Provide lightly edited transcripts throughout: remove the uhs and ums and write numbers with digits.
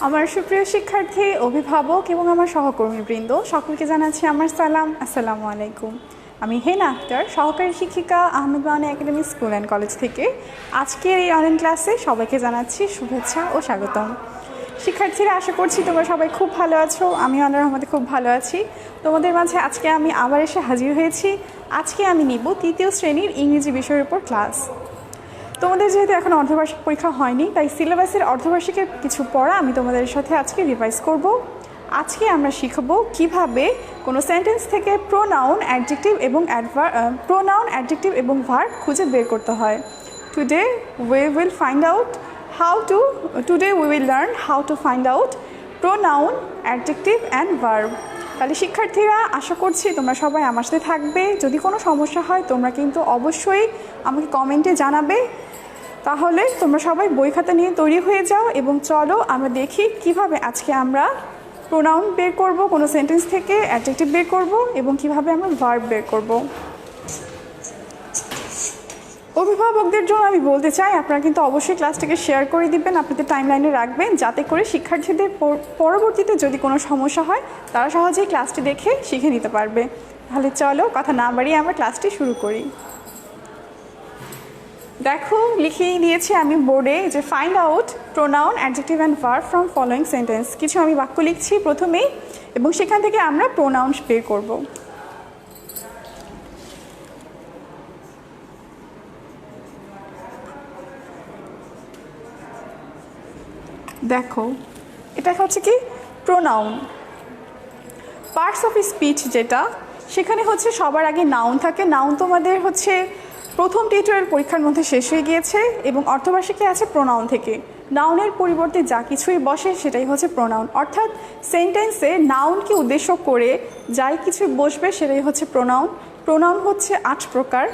আমার সুপ্রিয় শিক্ষার্থী, অভিভাবক এবং আমার সহকর্মীবৃন্দ সকলকে জানাচ্ছি আমার সালাম। আসসালামু আলাইকুম। আমি হেনা আক্তার, সহকারী শিক্ষিকা, Ahmed Mawani academy school and college থেকে আজকের এই অনলাইন ক্লাসে সবাইকে জানাচ্ছি শুভেচ্ছা ও স্বাগতম। শিক্ষার্থীরা, আশা করছি তোমরা সবাই খুব ভালো আছো। আমি আল্লাহর রহমতে খুব ভালো আছি। তোমাদের মাঝে আজকে আমি আবার এসে হাজির হয়েছি। আজকে আমি নিব তৃতীয় শ্রেণীর ইংরেজি বিষয়ের উপর ক্লাস। তোমাদের যেহেতু এখন অর্ধবার্ষিক পরীক্ষা হয়নি, তাই সিলেবাসের অর্ধবার্ষিকের কিছু পড়া আমি তোমাদের সাথে আজকে রিভাইজ করব। আজকে আমরা শিখব কিভাবে কোনো সেন্টেন্স থেকে প্রোনাউন, অ্যাডজেক্টিভ এবং ভার্ব খুঁজে বের করতে হয়। Today we will learn how to find out pronoun, adjective and verb. তাহলে শিক্ষার্থীরা, আশা করছি তোমরা সবাই আমার সাথে থাকবে। যদি কোনো সমস্যা হয় তোমরা কিন্তু অবশ্যই আমাকে কমেন্টে জানাবে। তাহলে তোমরা সবাই বই খাতা নিয়ে তৈরি হয়ে যাও এবং চলো আমরা দেখি কিভাবে আজকে আমরা প্রোনাউন বের করব কোনো সেন্টেন্স থেকে, অ্যাডজেক্টিভ বের করব এবং কিভাবে আমরা ভার্ব বের করব। অভিভাবকদের জন্য আমি বলতে চাই, আপনারা কিন্তু অবশ্যই ক্লাসটাকে শেয়ার করে দিবেন, আপনাদের টাইমলাইনে রাখবেন, যাতে করে শিক্ষার্থীদের পরবর্তীতে যদি কোনো সমস্যা হয় তারা সহজেই ক্লাসটি দেখে শিখে নিতে পারবে। তাহলে চলো কথা না বাড়িয়ে আমরা ক্লাসটি শুরু করি। দেখো, লিখেই দিয়েছি আমি বোর্ডে যে find out pronoun, adjective and verb from following sentence. কিছু আমি বাক্য লিখছি প্রথমেই এবং সেখান থেকে আমরা প্রোনাউন্স বের করব। দেখো, এটা হচ্ছে কি প্রোনাউন। পার্টস অফ স্পিচ যেটা, সেখানে হচ্ছে সবার আগে নাউন থাকে। নাউন তোমাদের হচ্ছে প্রথম টিউটোরিয়াল পরীক্ষার মধ্যে শেষ হয়ে গিয়েছে এবং অর্ধবার্ষিকী আছে প্রোনাউন থেকে। নাউনের পরিবর্তে যা কিছুই বসে সেটাই হচ্ছে প্রোনাউন, অর্থাৎ সেন্টেন্সে নাউনকে উদ্দেশ্য করে যাই কিছু বসবে সেটাই হচ্ছে প্রোনাউন। প্রোনাউন হচ্ছে 8 প্রকার,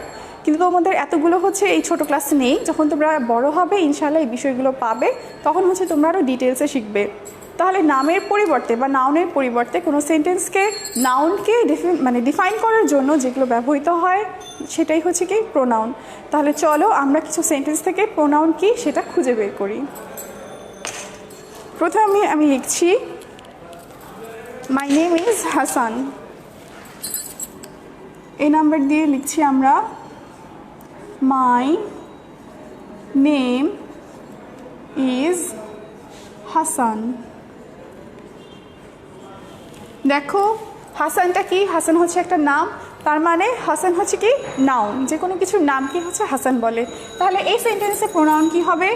কিন্তু তোমাদের এতগুলো হচ্ছে এই ছোট ক্লাসে নেই। যখন তোমরা বড় হবে ইনশাআল্লাহ এই বিষয়গুলো পাবে, তখন হচ্ছে তোমরা আরও ডিটেলসে শিখবে। তাহলে নামের পরিবর্তে বা নাউনের পরিবর্তে কোনো সেন্টেন্সকে, নাউনকে ডিফাইন করার জন্য যেগুলো ব্যবহৃত হয় সেটাই হচ্ছে কি প্রোনাউন। তাহলে চলো আমরা কিছু সেন্টেন্স থেকে প্রোনাউন কি সেটা খুঁজে বের করি। প্রথমে আমি লিখছি মাই নেম ইজ হাসান। এই নাম্বার দিয়ে লিখছি আমরা মাই নেম ইজ হাসান। দেখো, হাসানটা কি? হাসান হচ্ছে একটা নাম, তার মানে হাসান হচ্ছে কি নাউন। যে কোনো কিছুর নাম কি হচ্ছে হাসান বলে। তাহলে এই সেন্টেন্সে প্রোনাউন কি হবে?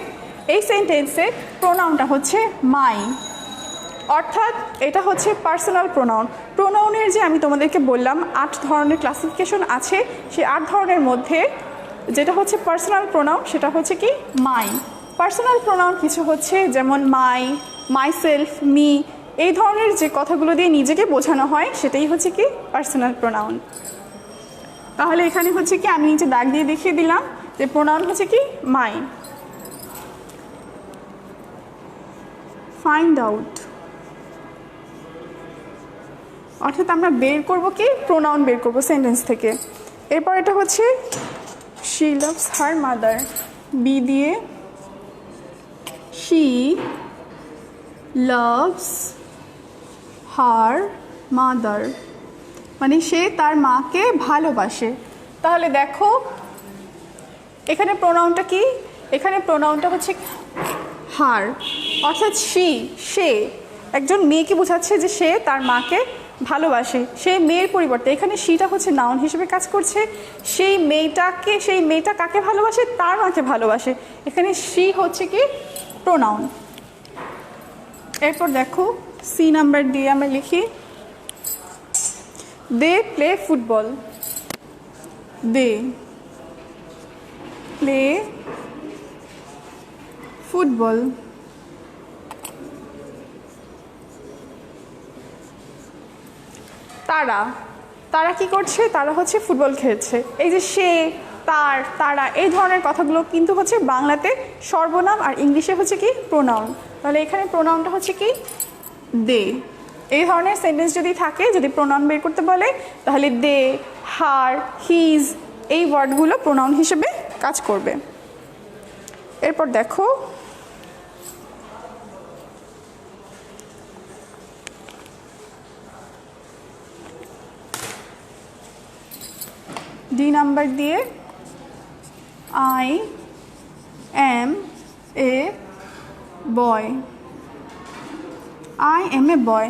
এই সেন্টেন্সে প্রোনাউনটা হচ্ছে মাই, অর্থাৎ এটা হচ্ছে পার্সোনাল প্রোনাউন। প্রোনাউনের যে আমি তোমাদেরকে বললাম 8 ধরনের ক্লাসিফিকেশন আছে, সেই 8 ধরনের মধ্যে যেটা হচ্ছে পার্সোনাল প্রোনাউন সেটা হচ্ছে কি মাই। পার্সোনাল প্রোনাউন কিছু হচ্ছে যেমন মাই, মাইসেলফ, মি, এই ধরনের যে কথাগুলো দিয়ে নিজেকে বোঝানো হয় সেটাই হচ্ছে কি পার্সোনাল প্রোনাউন। তাহলে এখানে হচ্ছে কি আমি নিচে দাগ দিয়ে দেখিয়ে দিলাম যে প্রোনাউন হচ্ছে কি মাই। ফাইন্ড আউট, অর্থাৎ আমরা বের করব কি প্রোনাউন বের করব সেন্টেন্স থেকে। এরপর এটা হচ্ছে she loves her mother. B দিয়ে শি লাভস হার মাদার, মানে সে তার মাকে ভালোবাসে। তাহলে দেখো এখানে প্রোনাউনটা কি? এখানে প্রোনাউনটা হচ্ছে হার, অর্থাৎ সে একজন মেয়েকে বোঝাচ্ছে যে সে তার মাকে ভালোবাসে। সেই মেয়ের পরিবর্তে এখানে শিটা হচ্ছে নাউন হিসেবে কাজ করছে। সেই মেয়েটা কাকে ভালোবাসে? তার মাকে ভালোবাসে। এখানে শি হচ্ছে কি প্রোনাউন। এরপর দেখো সি নাম্বার দিয়ে আমরা লিখি they play football. They play football. তারা কি করছে? তারা হচ্ছে ফুটবল খেলছে। এই যে সে, তারা এই ধরনের কথাগুলো কিন্তু হচ্ছে বাংলাতে সর্বনাম আর ইংলিশে হচ্ছে কি প্রোনাউন। তাহলে এখানে প্রোনাউনটা হচ্ছে কি দে। এই ধরনের সেন্টেন্স যদি থাকে, যদি প্রোনাউন বের করতে বলে, তাহলে দে, হার, হিজ এই ওয়ার্ডগুলো প্রোনাউন হিসেবে কাজ করবে। এরপর দেখো ডি নাম্বার দিয়ে I am a boy. I am a boy,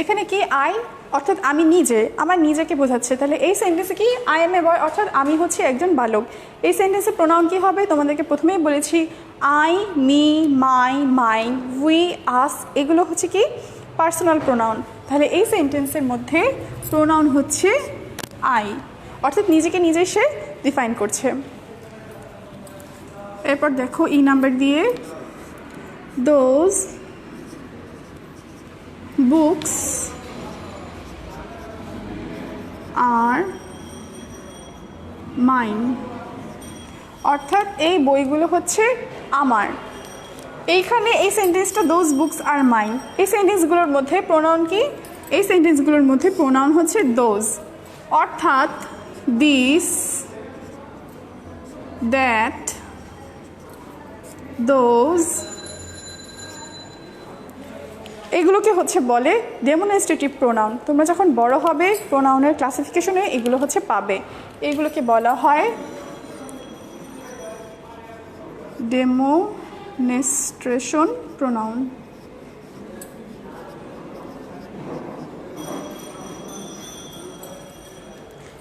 এখানে কি আই অর্থাৎ আমি নিজে, আমার নিজেকে বোঝাচ্ছে। তাহলে এই সেন্টেন্সে কি আই এম এ বয় অর্থাৎ আমি হচ্ছে একজন বালক। এই সেন্টেন্সে প্রোনাউন কী হবে তোমাদেরকে প্রথমেই বলেছি, I, me, my, mine, we, us, এগুলো হচ্ছে কি পার্সোনাল প্রোনাউন। তাহলে এই সেন্টেন্সের মধ্যে প্রোনাউন হচ্ছে আই, অর্থাৎ নিজেকে নিজে সে ডিফাইন করছে। এরপর দেখো ই নাম্বার দিয়ে দোজ বুকস আর মাইন, অর্থাৎ এই বইগুলো হচ্ছে আমার। এইখানে এই সেন্টেন্সটা দোজ বুকস আর মাইন, এই সেন্টেন্সগুলোর মধ্যে প্রোনাউন কি? এই সেন্টেন্সগুলোর মধ্যে প্রোনাউন হচ্ছে দোজ, অর্থাৎ দিস, দ্যাট, দোজ, এগুলোকে হচ্ছে বলে ডেমনস্ট্রেটিভ প্রোনাউন। তোমরা যখন বড় হবে প্রোনাউনের ক্লাসিফিকেশনে এগুলো হচ্ছে পাবে, এগুলোকে বলা হয় ডেমনস্ট্রেশন প্রোনাউন।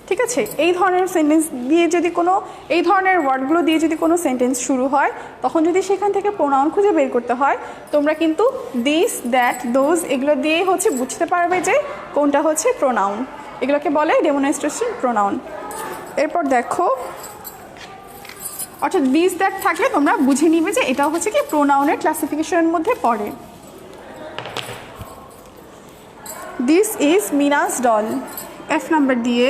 ঠিক আছে, এই ধরনের সেন্টেন্স দিয়ে যদি কোনো, এই ধরনের ওয়ার্ডগুলো দিয়ে যদি কোনো সেন্টেন্স শুরু হয়, তখন যদি সেখান থেকে প্রোনাউন খুঁজে বের করতে হয়, তোমরা কিন্তু দিস, দ্যাট, দোজ এগুলো দিয়েই হচ্ছে বুঝতে পারবে যে কোনটা হচ্ছে প্রোনাউন। এগুলোকে বলে ডেমনস্ট্রেশন প্রোনাউন। এরপর দেখো, অর্থাৎ দিস, দ্যাট থাকলে তোমরা বুঝে নিবে যে এটা হচ্ছে কি প্রোনাউনের ক্লাসিফিকেশনের মধ্যে পড়ে। This is Mina's doll, F number দিয়ে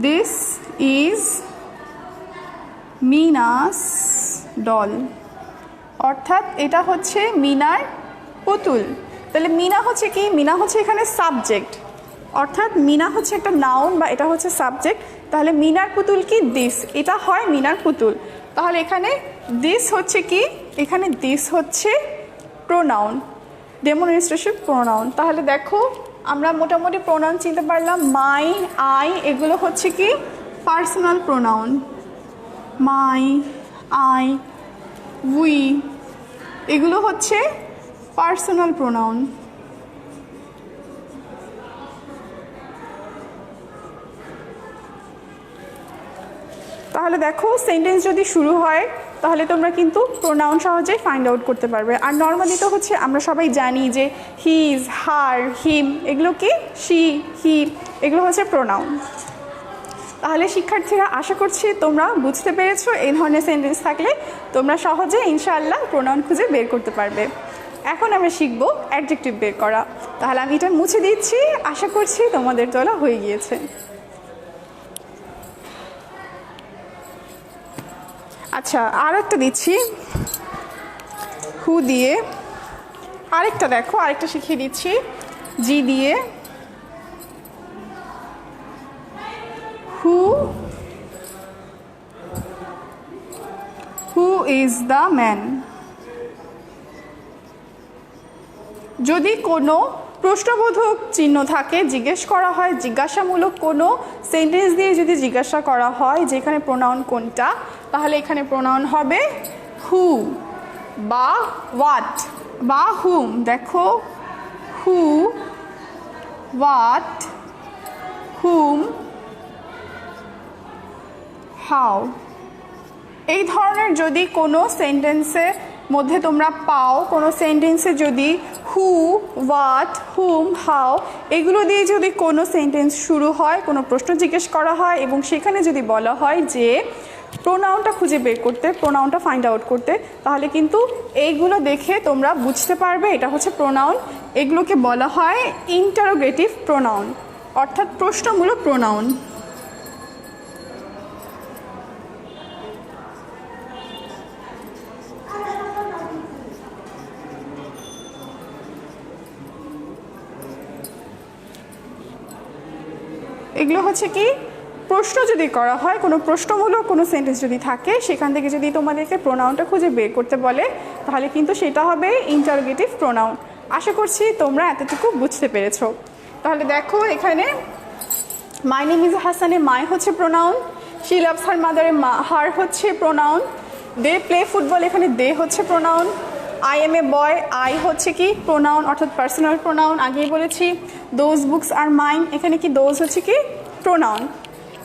দিস ইজ মিনাস ডল, অর্থাৎ এটা হচ্ছে মিনার পুতুল। তাহলে মিনা হচ্ছে কি? মিনা হচ্ছে এখানে সাবজেক্ট, অর্থাৎ মিনা হচ্ছে একটা নাউন বা এটা হচ্ছে সাবজেক্ট। তাহলে মিনার পুতুল কি? দিস, এটা হয় মিনার পুতুল। তাহলে এখানে দিস হচ্ছে কি? এখানে দিস হচ্ছে প্রোনাউন, ডেমনস্ট্রেটিভ প্রোনাউন। তাহলে দেখো আমরা মোটামুটি প্রোনাউন চিনতে পারলাম। মাই, আই এগুলো হচ্ছে কি personal pronoun. My, I, we এগুলো হচ্ছে পার্সোনাল প্রোনাউন। তাহলে দেখো সেন্টেন্স যদি শুরু হয় তাহলে তোমরা কিন্তু প্রোনাউন সহজেই ফাইন্ড আউট করতে পারবে। আর নর্মালি তো হচ্ছে আমরা সবাই জানি যে হিজ, হার, হিম এগুলো কি? শি, হি এগুলো হচ্ছে প্রোনাউন। তাহলে শিক্ষার্থীরা আশা করছি তোমরা বুঝতে পেরেছো, এই ধরনের সেন্টেন্স থাকলে তোমরা সহজে ইনশাআল্লাহ প্রোনাউন খুঁজে বের করতে পারবে। এখন আমরা শিখবো অ্যাডজেক্টিভ বের করা। তাহলে আমি এটা মুছে দিচ্ছি, আশা করছি তোমাদের তোলা হয়ে গিয়েছে। আচ্ছা, আর একটা দিচ্ছি হু দিয়ে, আরেকটা দেখো, আরেকটা শিখিয়ে দিচ্ছি জি দিয়ে। হু, হু ইজ দ্য ম্যান। যদি কোনো প্রশ্নবোধক চিহ্ন থাকে, জিজ্ঞেস করা হয়, জিজ্ঞাসামূলক কোনো সেন্টেন্স দিয়ে যদি জিজ্ঞাসা করা হয় যেখানে প্রোনাউন কোনটা, তাহলে এখানে প্রোনাউন হবে হু বা হোয়াট বা হুম। দেখো হু, হোয়াট, হুম, হাউ। এই ধরনের যদি কোনো সেন্টেন্সের মধ্যে তোমরা পাও, কোনো সেন্টেন্সে যদি হু, হোয়াট, হুম, হাউ এগুলো দিয়ে যদি কোনো সেন্টেন্স শুরু হয়, কোনো প্রশ্ন জিজ্ঞেস করা হয় এবং সেখানে যদি বলা হয় যে প্রোনাউনটা খুঁজে বের করতে, প্রোনাউনটা ফাইন্ড আউট করতে, তাহলে কিন্তু এইগুলো দেখে তোমরা বুঝতে পারবে এটা হচ্ছে প্রোনাউন। এগুলোকে বলা হয় ইন্টারোগেটিভ প্রোনাউন, অর্থাৎ প্রশ্নমূলক প্রোনাউন। এগুলো হচ্ছে কি প্রশ্ন যদি করা হয়, কোনো প্রশ্নমূলক কোনো সেন্টেন্স যদি থাকে, সেখান থেকে যদি তোমাদেরকে প্রোনাউনটা খুঁজে বের করতে বলে তাহলে কিন্তু সেটা হবে ইন্টারোগেটিভ প্রোনাউন। আশা করছি তোমরা এতটুকু বুঝতে পেরেছো। তাহলে দেখো এখানে মাই নেম ইজ হাসানে মাই হচ্ছে প্রোনাউন, শি লাভস হার মাদারে হার হচ্ছে প্রোনাউন, দে প্লে ফুটবল এখানে দে হচ্ছে pronoun, I am a boy I হচ্ছে কি প্রোনাউন অর্থাৎ পার্সোনাল প্রোনাউন, আগেই বলেছি। দোজ বুকস আর মাইন এখানে কি দোজ হচ্ছে কি প্রোনাউন,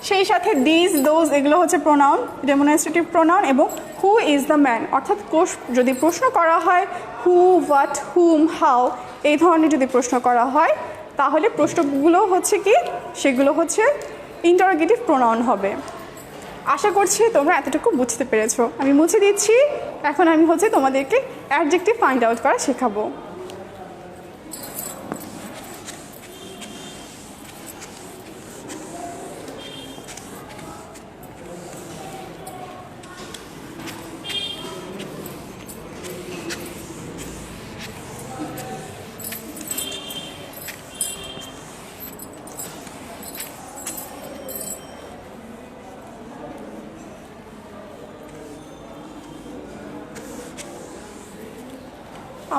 সেই সাথে দিস দোজ এগুলো হচ্ছে প্রোনাউন ডেমনস্ট্রেটিভ প্রোনাউন, এবং হু ইজ দ্য ম্যান অর্থাৎ যদি প্রশ্ন করা হয় হু হোয়াট হুম হাউ এই ধরনের যদি প্রশ্ন করা হয় তাহলে প্রশ্নগুলো হচ্ছে কি সেগুলো হচ্ছে ইন্টারোগেটিভ প্রোনাউন হবে। আশা করছি তোমরা এতটুকু বুঝতে পেরেছো। আমি মুছে দিচ্ছি, এখন আমি হচ্ছে তোমাদেরকে অ্যাডজেক্টিভ ফাইন্ড আউট করা শেখাবো।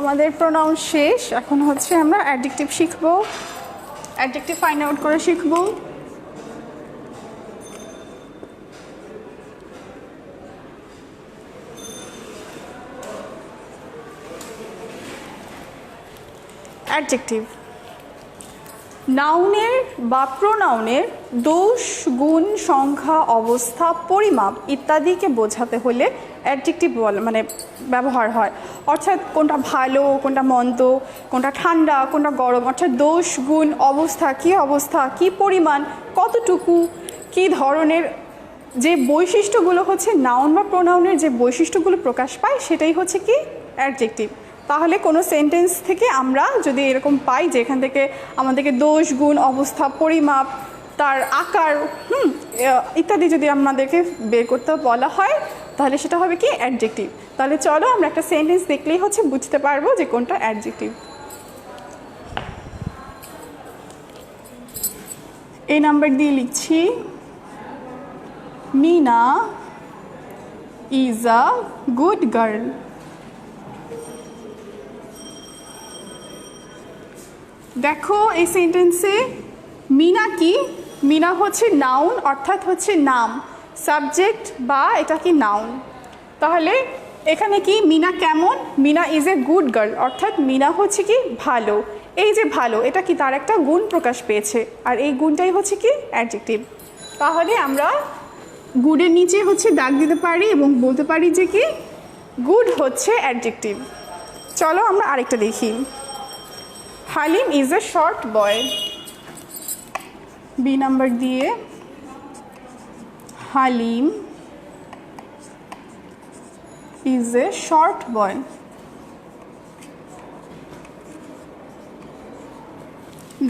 আমাদের প্রোনাউন শেষ, এখন হচ্ছে আমরা অ্যাডজেক্টিভ শিখবো, অ্যাডজেক্টিভ ফাইন্ড আউট করে শিখবো। অ্যাডজেক্টিভ নাউনের বা প্রোনাউনের দোষ গুণ সংখ্যা অবস্থা পরিমাপ ইত্যাদিকে বোঝাতে হলে অ্যাডজেক্টিভ মানে ব্যবহার হয়, অর্থাৎ কোনটা ভালো কোনটা মন্দ, কোনটা ঠান্ডা কোনটা গরম, অর্থাৎ দোষ গুণ অবস্থা কী পরিমাণ কতটুকু কী ধরনের যে বৈশিষ্ট্যগুলো হচ্ছে নাউন বা প্রোনাউনের যে বৈশিষ্ট্যগুলো প্রকাশ পায় সেটাই হচ্ছে কি অ্যাডজেক্টিভ। তাহলে কোনো সেন্টেন্স থেকে আমরা যদি এরকম পাই যে এখান থেকে আমাদেরকে দোষ গুণ অবস্থা পরিমাপ তার আকার ইত্যাদি যদি আমাদেরকে বের করতে বলা হয় তাহলে সেটা হবে কি অ্যাডজেক্টিভ। তাহলে চলো আমরা একটা সেন্টেন্স দেখলেই হচ্ছে বুঝতে পারবো যে কোনটা অ্যাডজেক্টিভ। এই নাম্বার দিয়ে লিখছি, Meena is a good girl. দেখো এই সেন্টেন্সে মিনা কি, মিনা হচ্ছে নাউন অর্থাৎ হচ্ছে নাম, সাবজেক্ট বা এটা কি নাউন। তাহলে এখানে কি মিনা কেমন, Meena is a good girl অর্থাৎ মিনা হচ্ছে কি ভালো। এই যে ভালো এটা কি তার একটা গুণ প্রকাশ পেয়েছে, আর এই গুণটাই হচ্ছে কি অ্যাডজেক্টিভ। তাহলে আমরা গুডের নিচে হচ্ছে দাগ দিতে পারি এবং বলতে পারি যে কি গুড হচ্ছে অ্যাডজেক্টিভ। চলো আমরা আরেকটা দেখি, Halim is a short boy. B number দিয়ে Halim is a short boy.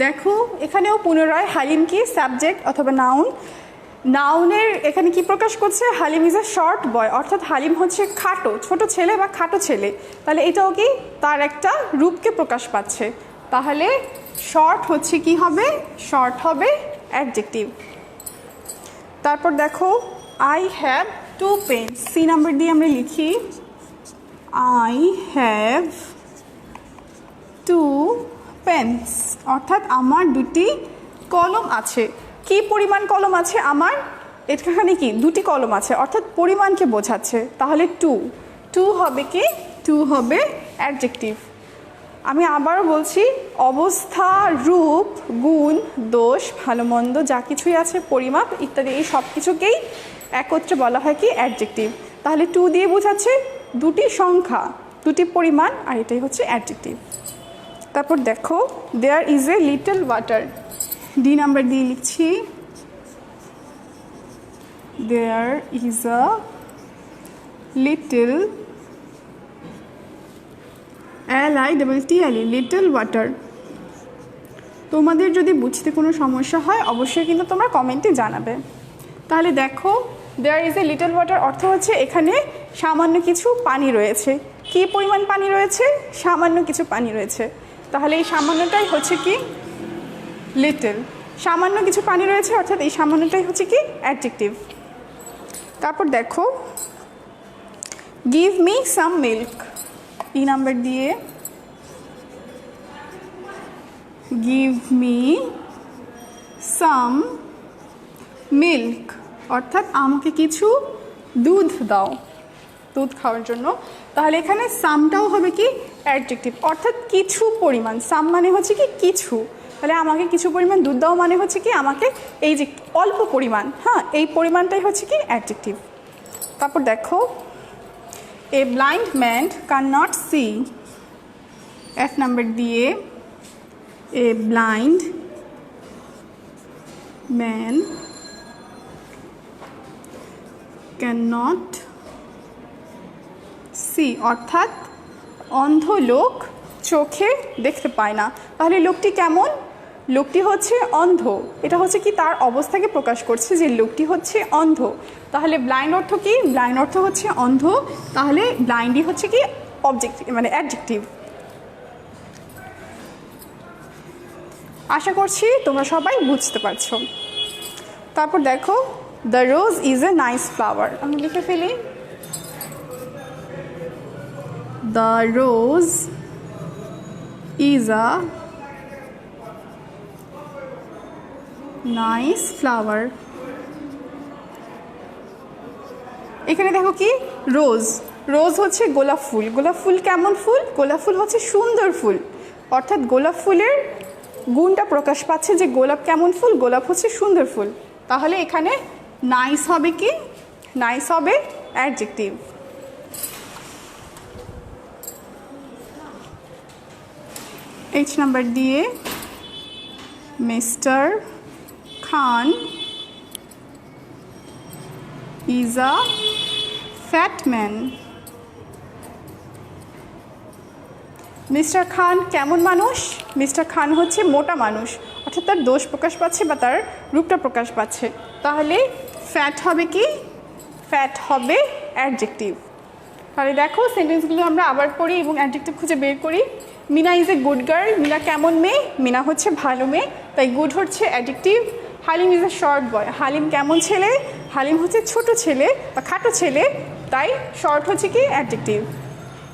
দেখো এখানেও পুনরায় হালিম কি সাবজেক্ট অথবা নাউন, নাউনের এখানে কি প্রকাশ করছে হালিম ইজ এ শর্ট বয় অর্থাৎ হালিম হচ্ছে খাটো ছোট ছেলে বা খাটো ছেলে, তাহলে এটাও কি তার একটা রূপকে প্রকাশ পাচ্ছে। তাহলে শর্ট হচ্ছে কি হবে, শর্ট হবে অ্যাডজেক্টিভ। তারপর দেখো I have two pens, C number দিয়ে আমরা লিখি আই হ্যাভ টু পেন্স অর্থাৎ আমার দুটি কলম আছে। কি পরিমাণ কলম আছে আমার, এখানে কি দুটি কলম আছে অর্থাৎ পরিমাণকে বোঝাচ্ছে। তাহলে টু হবে কি, টু হবে অ্যাডজেক্টিভ। আমি আবারও বলছি, অবস্থা রূপ গুণ দোষ ভালো মন্দ যা কিছুই আছে পরিমাপ ইত্যাদি এই সব কিছুকেই একত্রে বলা হয় কি অ্যাডজেক্টিভ। তাহলে টু দিয়ে বোঝাচ্ছে দুটি সংখ্যা দুটি পরিমাণ, আর এটাই হচ্ছে অ্যাডজেক্টিভ। তারপর দেখো there is a little water, D number দিয়ে লিখছি there is a little LITTLE little water. তোমাদের যদি বুঝতে কোনো সমস্যা হয় অবশ্যই কিন্তু তোমরা কমেন্টে জানাবে। তাহলে দেখো there is a little water অর্থ হচ্ছে এখানে সামান্য কিছু পানি রয়েছে। কি পরিমাণ পানি রয়েছে, সামান্য কিছু পানি রয়েছে। তাহলে এই সামান্যটাই হচ্ছে কি লিটল, সামান্য কিছু পানি রয়েছে অর্থাৎ এই সামান্যটাই হচ্ছে কি অ্যাডজেক্টিভ। তারপর দেখো give me some milk, E number দিয়ে গিভ মি সাম মিল্ক অর্থাৎ আমাকে কিছু দুধ দাও, দুধ খাওয়ার জন্য। তাহলে এখানে সামটাও হবে কি অ্যাডজেক্টিভ, অর্থাৎ কিছু পরিমাণ। সাম মানে হচ্ছে কি কিছু, তাহলে আমাকে কিছু পরিমাণ দুধ দাও মানে হচ্ছে কি আমাকে এই যে অল্প পরিমাণ, হ্যাঁ এই পরিমাণটাই হচ্ছে কি অ্যাডজেক্টিভ। তারপর দেখো a blind man can not see, এক নাম্বার দিয়ে a blind man can not see অর্থাৎ অন্ধ লোক চোখে দেখতে পায় না। তাহলে লোকটি কেমন? লোকটি হচ্ছে অন্ধ, এটা হচ্ছে কি তার অবস্থাকে প্রকাশ করছে যে লোকটি হচ্ছে অন্ধ। তাহলে ব্লাইন্ড অর্থ কি? ব্লাইন্ড অর্থ হচ্ছে অন্ধ, তাহলে ব্লাইন্ডই হচ্ছে কি অবজেক্টিভ মানে অ্যাডজেক্টিভ। আশা করছি তোমরা সবাই বুঝতে পারছো। তারপর দেখো the rose is a nice flower, আমি লিখে ফেলি the rose is a nice flower. এখানে দেখো কি রোজ, রোজ হচ্ছে গোলাপ ফুল। গোলাপ ফুল কেমন ফুল? গোলাপ ফুল হচ্ছে সুন্দর ফুল, অর্থাৎ গোলাপ ফুলের গুণটা প্রকাশ পাচ্ছে যে গোলাপ কেমন ফুল, গোলাপ হচ্ছে সুন্দর ফুল। তাহলে এখানে নাইস হবে কি? নাইস হবে অ্যাডজেক্টিভ। এইচ নাম্বার দিয়ে Mister Khan is a fat man. Mister Khan কেমন মানুষ? মিস্টার খান হচ্ছে মোটা মানুষ, অর্থাৎ তার দোষ প্রকাশ পাচ্ছে বা তার রূপটা প্রকাশ পাচ্ছে। তাহলে ফ্যাট হবে কি? ফ্যাট হবে অ্যাডজেক্টিভ। তাহলে দেখো সেন্টেন্সগুলো আমরা আবার পড়ি এবং অ্যাডজেক্টিভ খুঁজে বের করি। Mina is a good girl, Mina কেমন মেয়ে? মিনা হচ্ছে ভালো মেয়ে, তাই গুড হচ্ছে adjective. Halim is a short boy, Halim কেমন ছেলে? হালিম হচ্ছে ছোট ছেলে বা খাটো ছেলে, তাই শর্ট হচ্ছে কি অ্যাডজেক্টিভ।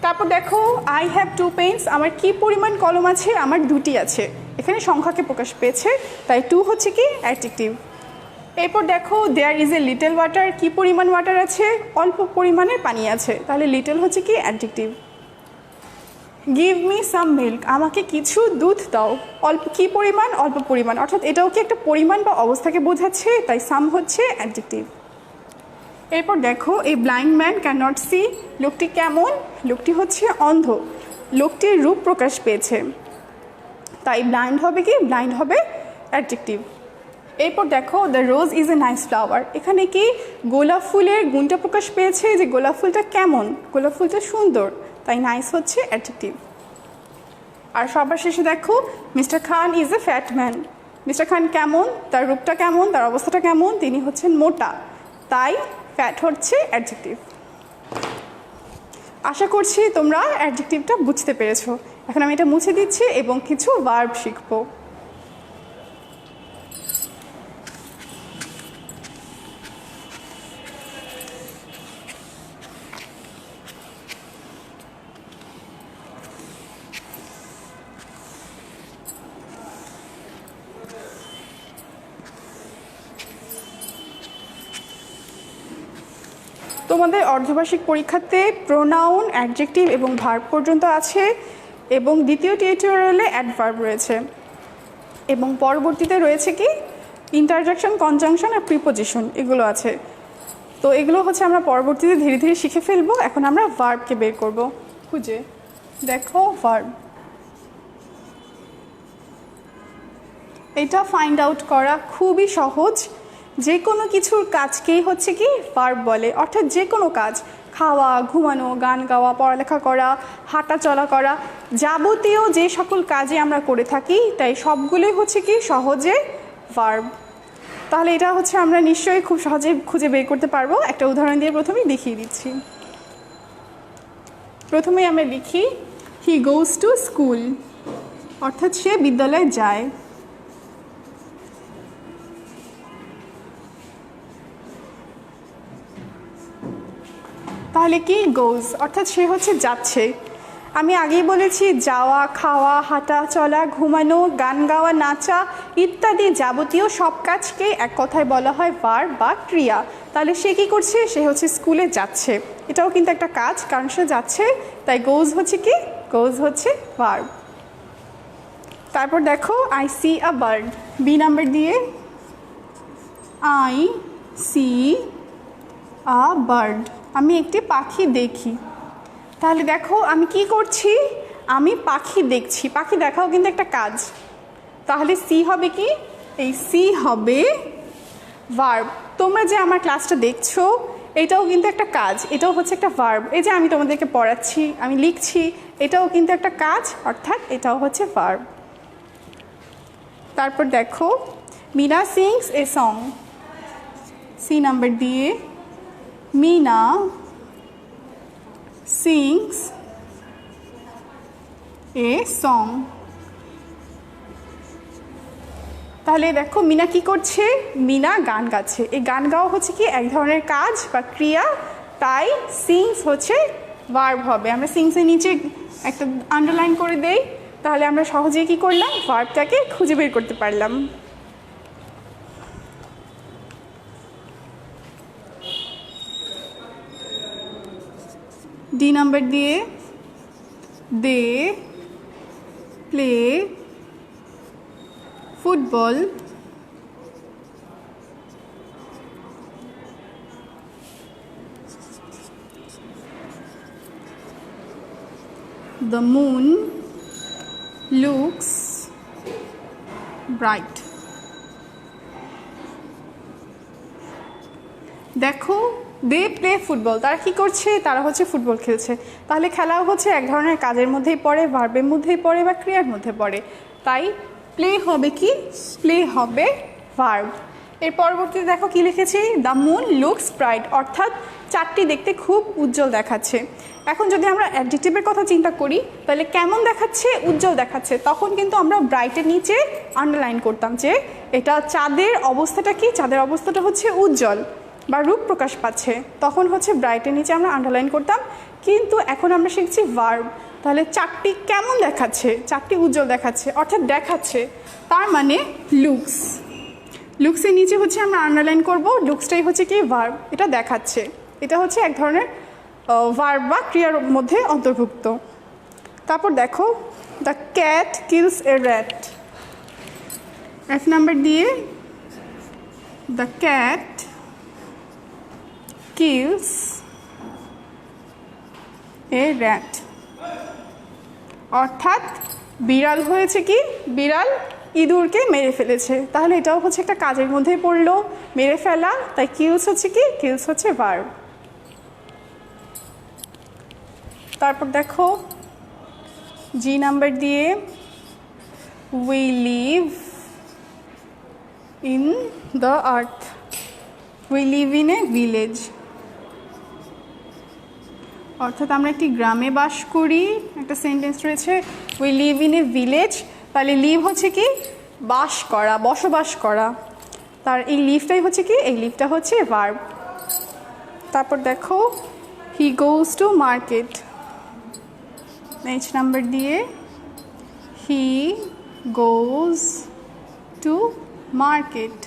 তারপর দেখো আই হ্যাভ 2 পেন্স, আমার কি পরিমাণ কলম আছে? আমার 2টি আছে, এখানে সংখ্যাকে প্রকাশ পেয়েছে, তাই 2 হচ্ছে কি অ্যাডজেক্টিভ। এরপর দেখো there is a little water, কি পরিমাণ ওয়াটার আছে? অল্প পরিমাণের পানি আছে, তাহলে লিটল হচ্ছে কি adjective. Give me some milk, আমাকে কিছু দুধ দাও। অল্প কি পরিমাণ? অল্প পরিমাণ, অর্থাৎ এটাও কি একটা পরিমাণ বা অবস্থাকে বোঝাচ্ছে, তাই সাম হচ্ছে অ্যাডজেক্টিভ। এরপর দেখো এই blind man can not see, লোকটি কেমন? লোকটি হচ্ছে অন্ধ, লোকটির রূপ প্রকাশ পেয়েছে, তাই ব্লাইন্ড হবে কি? ব্লাইন্ড হবে অ্যাডজেক্টিভ। এরপর দেখো the rose is a nice flower, এখানে কি গোলাপ ফুলের গুণটা প্রকাশ পেয়েছে যে গোলাপ ফুলটা কেমন? গোলাপ ফুলটা সুন্দর, তাই নাইস হচ্ছে অ্যাডজেক্টিভ। আর সবার শেষে দেখো Mister Khan is a fat man, Mister Khan কেমন? তার রূপটা কেমন? তার অবস্থাটা কেমন? তিনি হচ্ছেন মোটা, তাই ফ্যাট হচ্ছে অ্যাডজেক্টিভ। আশা করছি তোমরা অ্যাডজেক্টিভটা বুঝতে পেরেছো। এখন আমি এটা মুছে দিচ্ছি এবং কিছু ভার্ব শিখবো। তোমাদের অর্ধবার্ষিক পরীক্ষাতে প্রোনাউন, অ্যাডজেক্টিভ এবং ভার্ব পর্যন্ত আছে এবং দ্বিতীয় টিউটোরিয়ালে অ্যাডভার্ব রয়েছে এবং পরবর্তীতে রয়েছে কি ইন্টারজেকশন, কনজাংশন আর প্রিপোজিশন, এগুলো আছে। তো এগুলো হচ্ছে আমরা পরবর্তীতে ধীরে ধীরে শিখে ফেলবো। এখন আমরা ভার্বকে বের করব খুঁজে। দেখো ভার্ব, এটা ফাইন্ড আউট করা খুবই সহজ। যে কোনো কিছুর কাজকেই হচ্ছে কি ভার্ব বলে, অর্থাৎ যে কোনো কাজ, খাওয়া, ঘুমানো, গান গাওয়া, পড়ালেখা করা, হাঁটা চলা করা, যাবতীয় যে সকল কাজে আমরা করে থাকি তাই সবগুলোই হচ্ছে কি সহজে ভার্ব। তাহলে এটা হচ্ছে আমরা নিশ্চয়ই খুব সহজে খুঁজে বের করতে পারবো। একটা উদাহরণ দিয়ে প্রথমেই দেখিয়ে দিচ্ছি। প্রথমেই আমরা লিখি হি গোজ টু স্কুল, অর্থাৎ সে বিদ্যালয়ে যায়। তাহলে কি গোজ, অর্থাৎ সে হচ্ছে যাচ্ছে। আমি আগেই বলেছি যাওয়া, খাওয়া, হাঁটা, চলা, ঘুমানো, গান গাওয়া, নাচা ইত্যাদি যাবতীয় সব কাজকে এক কথায় বলা হয় ভার্ব বা ক্রিয়া। তাহলে সে কী করছে? সে হচ্ছে স্কুলে যাচ্ছে, এটাও কিন্তু একটা কাজ, কারণ সে যাচ্ছে, তাই গোজ হচ্ছে কি? গোজ হচ্ছে ভার্ব। তারপর দেখো I see a bird, B number দিয়ে আই সি আ বার্ড, আমি একটি পাখি দেখি। তাহলে দেখো আমি কি করছি? আমি পাখি দেখছি, পাখি দেখাও কিন্তু একটা কাজ। তাহলে সি হবে কি? এই সি হবে ভার্ব। তোমরা যে আমার ক্লাসটা দেখছো এটাও কিন্তু একটা কাজ, এটাও হচ্ছে একটা ভার্ব। এই যে আমি তোমাদেরকে পড়াচ্ছি, আমি লিখছি, এটাও কিন্তু একটা কাজ, অর্থাৎ এটাও হচ্ছে ভার্ব। তারপর দেখো Meena sings a song, C number দিয়ে মিনা sings a song। তাহলে দেখো মিনা কি করছে? মিনা গান গাচ্ছে। এই গান গাওয়া হচ্ছে কি এক ধরনের কাজ বা ক্রিয়া, তাই সিংস হচ্ছে ভার্ব হবে। আমরা সিংসের নিচে একটা আন্ডারলাইন করে দেই, তাহলে আমরা সহজেই কি করলাম? ভার্বটাকে খুঁজে বের করতে পারলাম। ডি নাম্বার দিয়ে they play football the moon looks bright। দেখো দে প্লে ফুটবল, তারা কি করছে? তারা হচ্ছে ফুটবল খেলছে। তাহলে খেলাও হচ্ছে এক ধরনের কাজের মধ্যেই পড়ে, ভার্বের মধ্যেই পড়ে বা ক্রিয়ার মধ্যে পড়ে, তাই প্লে হবে কি? প্লে হবে ভার্ব। এর পরবর্তীতে দেখো কি লিখেছি? দ্য মুন লুকস ব্রাইট, অর্থাৎ চাঁদটি দেখতে খুব উজ্জ্বল দেখাচ্ছে। এখন যদি আমরা অ্যাডজেক্টিভের কথা চিন্তা করি, তাহলে কেমন দেখাচ্ছে? উজ্জ্বল দেখাচ্ছে। তখন কিন্তু আমরা ব্রাইটের নিচে আন্ডারলাইন করতাম যে এটা চাঁদের অবস্থাটা কি? চাঁদের অবস্থাটা হচ্ছে উজ্জ্বল বা রূপ প্রকাশ পাচ্ছে, তখন হচ্ছে ব্রাইটের নিচে আমরা আন্ডারলাইন করতাম। কিন্তু এখন আমরা শিখছি ভার্ব, তাহলে চারটি কেমন দেখাচ্ছে? চারটি উজ্জ্বল দেখাচ্ছে, অর্থাৎ দেখাচ্ছে, তার মানে লুকস। লুকসের নিচে হচ্ছে আমরা আন্ডারলাইন করব, লুকসটাই হচ্ছে কি? ভার্ব, এটা দেখাচ্ছে, এটা হচ্ছে এক ধরনের ভার্ব বা ক্রিয়ার মধ্যে অন্তর্ভুক্ত। তারপর দেখো the cat kills a rat, F number দিয়ে the cat kills a rat, অর্থাৎ বিড়াল হয়েছে কি? বিড়াল ইঁদুরকে মেরে ফেলেছে। তাহলে এটাও হচ্ছে একটা কাজের মধ্যেই পড়লো, মেরে ফেলা, তাই কিলস হচ্ছে কি? কিলস হচ্ছে ভার্ব। তারপর দেখো জি নাম্বার দিয়ে we live in the earth, we live in a village, অর্থাৎ আমরা একটি গ্রামে বাস করি। একটা সেন্টেন্স রয়েছে we live in a village, তাহলে লিভ হচ্ছে কি? বাস করা, বসবাস করা, তার এই লিভটাই হচ্ছে কি? এই লিভটা হচ্ছে ভার্ব। তারপর দেখো he goes to market, H number দিয়ে হি গোজ টু মার্কেট।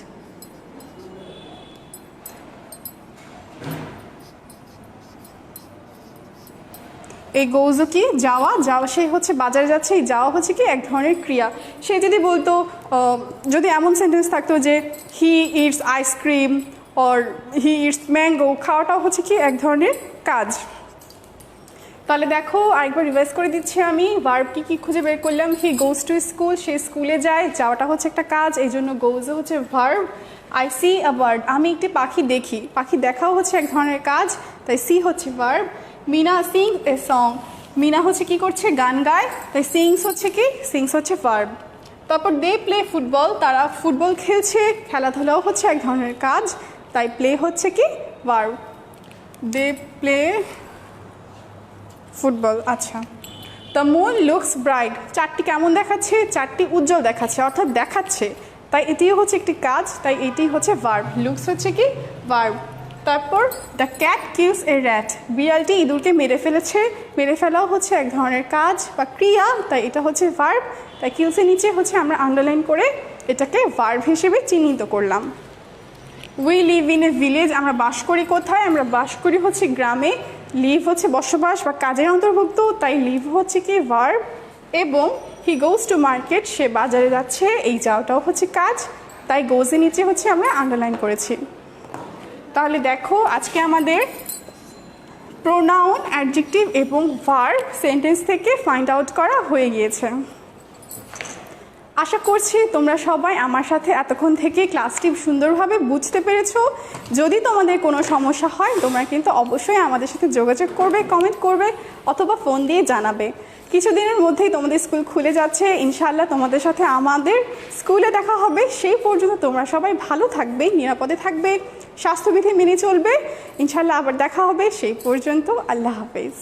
এই গোজও কি? যাওয়া, যাওয়া, সে হচ্ছে বাজারে যাচ্ছে, এই যাওয়া হচ্ছে কি? এক ধরনের ক্রিয়া। সে যদি বলতো, যদি এমন সেন্টেন্স থাকতো যে he eats ice cream or he eats mango, খাওয়াটাও হচ্ছে কি? এক ধরনের কাজ। তাহলে দেখো আরেকবার রিভাইজ করে দিচ্ছি আমি, ভার্ব কি খুঁজে বের করলাম? হি গোজ টু স্কুল, সে স্কুলে যায়, যাওয়াটা হচ্ছে একটা কাজ, এই জন্য গোজও হচ্ছে verb. I see a bird, আমি একটি পাখি দেখি, পাখি দেখাও হচ্ছে এক ধরনের কাজ, তাই সি হচ্ছে verb. Meena sings a song, Meena হচ্ছে কি করছে? গান গায়, তাই সিংস হচ্ছে কি? সিংস হচ্ছে ভার্ব। তারপর দে প্লে ফুটবল, তারা ফুটবল খেলছে, খেলাধুলাও হচ্ছে এক ধরনের কাজ, তাই প্লে হচ্ছে কি? ভার্ব। They play football. আচ্ছা, দ্য মুন লুকস ব্রাইট, চারটি কেমন দেখাচ্ছে? চারটি উজ্জ্বল দেখাচ্ছে, অর্থাৎ দেখাচ্ছে, তাই এটিও হচ্ছে একটি কাজ, তাই এটি হচ্ছে ভার্ব। লুকস হচ্ছে কি? ভার্ব। তারপর the cat kills a rat, বিড়ালটি ইঁদুরকে মেরে ফেলেছে। মেরে ফেলাও হচ্ছে এক ধরনের কাজ বা ক্রিয়া, তাই এটা হচ্ছে ভার্ব। তাই কিলসের নিচে হচ্ছে আমরা আন্ডারলাইন করে এটাকে ভার্ব হিসেবে চিহ্নিত করলাম। We live in a village, আমরা বাস করি কোথায়? আমরা বাস করি হচ্ছে গ্রামে। লিভ হচ্ছে বসবাস বা কাজের অন্তর্ভুক্ত, তাই লিভ হচ্ছে কি ভার্ব। এবং হি গোজ টু মার্কেট, সে বাজারে যাচ্ছে, এই যাওয়াটাও হচ্ছে কাজ, তাই গোজের নিচে হচ্ছে আমরা আন্ডারলাইন করেছি। তাহলে দেখো আজকে আমাদের প্রোনাউন, অ্যাডজেক্টিভ এবং ভার্ব সেন্টেন্স থেকে ফাইন্ড আউট করা হয়ে গিয়েছে। আশা করছি তোমরা সবাই আমার সাথে এতক্ষণ থেকে ক্লাসটি সুন্দরভাবে বুঝতে পেরেছো। যদি তোমাদের কোনো সমস্যা হয় তোমরা কিন্তু অবশ্যই আমাদের সাথে যোগাযোগ করবে, কমেন্ট করবে অথবা ফোন দিয়ে জানাবে। কিছুদিনের মধ্যেই তোমাদের স্কুল খুলে যাচ্ছে, ইনশাআল্লাহ তোমাদের সাথে আমাদের স্কুলে দেখা হবে। সেই পর্যন্ত তোমরা সবাই ভালো থাকবে, নিরাপদে থাকবে, স্বাস্থ্যবিধি মেনে চলবে। ইনশাআল্লাহ আবার দেখা হবে, সেই পর্যন্ত আল্লাহ হাফেজ।